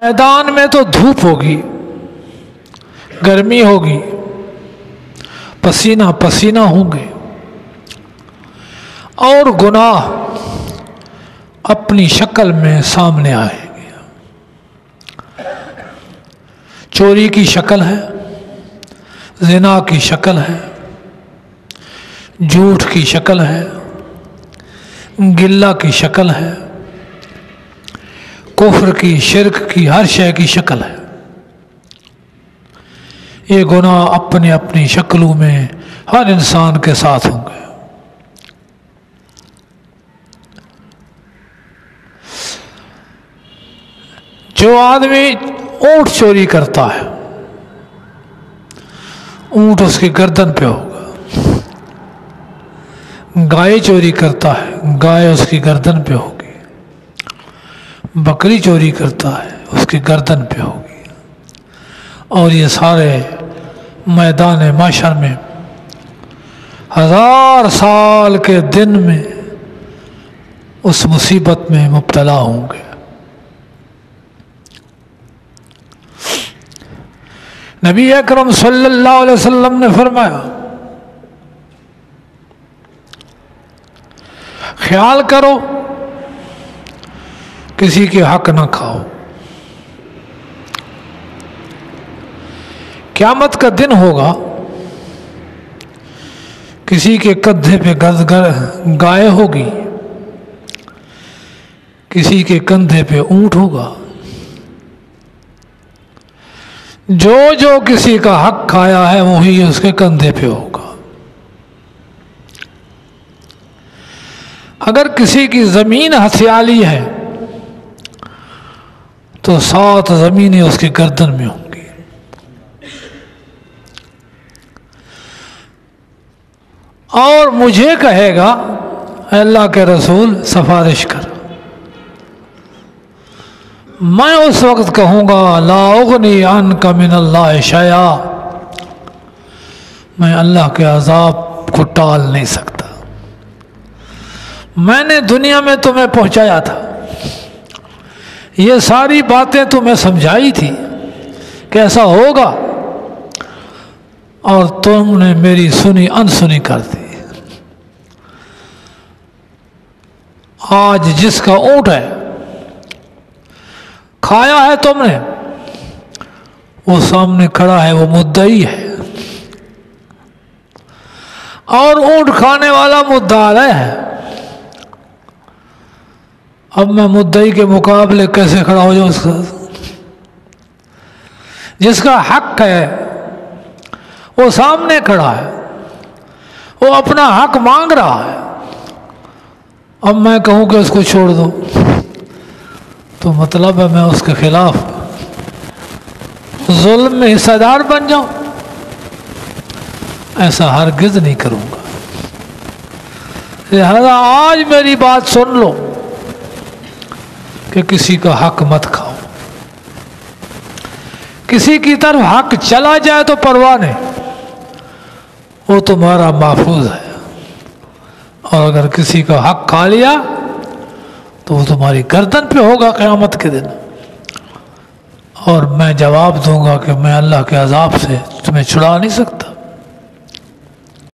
میدان میں تو دھوپ ہوگی، گرمی ہوگی، پسینہ پسینہ ہوں گے، اور گناہ اپنی شکل میں سامنے آئیں گے۔ چوری کی شکل ہے، زنا کی شکل ہے، جھوٹ کی شکل ہے، غلہ کی شکل ہے، کفر کی، شرک کی، ہر شے کی شکل ہے۔ یہ گناہ اپنی اپنی شکلوں میں ہر انسان کے ساتھ ہوں گے۔ جو آدمی اونٹ چوری کرتا ہے، اونٹ اس کی گردن پہ ہوگا۔ گائے چوری کرتا ہے، گائے اس کی گردن پہ ہوگی۔ بکری چوری کرتا ہے، اس کی گردن پہ ہوگی۔ اور یہ سارے میدان محشر میں 1000 سال کے دن میں اس مصیبت میں مبتلا ہوں گے۔ نبی اکرم صلی اللہ علیہ وسلم نے فرمایا، خیال کرو کسی کے حق نہ کھاؤ۔ قیامت کا دن ہوگا، کسی کے کندھے پہ گائے ہوگی، کسی کے کندھے پہ اونٹ ہوگا۔ جو جو کسی کا حق کھایا ہے وہی اس کے کندھے پہ ہوگا۔ اگر کسی کی زمین ہتھیالی ہے تو 7 زمینیں اس کی گردن میں ہوں گی۔ اور مجھے کہے گا، اے اللہ کے رسول سفارش کر۔ میں اس وقت کہوں گا، لا اغنی عنک من اللہ شیئا، میں اللہ کے عذاب کو ٹال نہیں سکتا۔ میں نے دنیا میں تمہیں پہنچایا تھا، یہ ساری باتیں تمہیں سمجھائی تھی کہ ایسا ہوگا، اور تم نے میری سنی انسنی کر دی۔ آج جس کا اونٹ ہے کھایا ہے تم نے، وہ سامنے کھڑا ہے، وہ مدعی ہے، اور اونٹ کھانے والا مدعا ہے۔ اب میں مدعی کے مقابلے کیسے کھڑا ہو جاؤں؟ اس کا جس کا حق ہے وہ سامنے کھڑا ہے، وہ اپنا حق مانگ رہا ہے۔ اب میں کہوں کہ اس کو چھوڑ دو تو مطلب ہے میں اس کے خلاف ظلم میں حصہ دار بن جاؤں؟ ایسا ہرگز نہیں کروں گا۔ لہذا آج میری بات سن لو کہ کسی کا حق مت کھاؤ۔ کسی کی طرف حق چلا جائے تو پرواہ نہیں، وہ تمہارا محفوظ ہے، اور اگر کسی کا حق کھا لیا تو وہ تمہاری گردن پہ ہوگا قیامت کے دن، اور میں جواب دوں گا کہ میں اللہ کے عذاب سے تمہیں چھڑا نہیں سکتا۔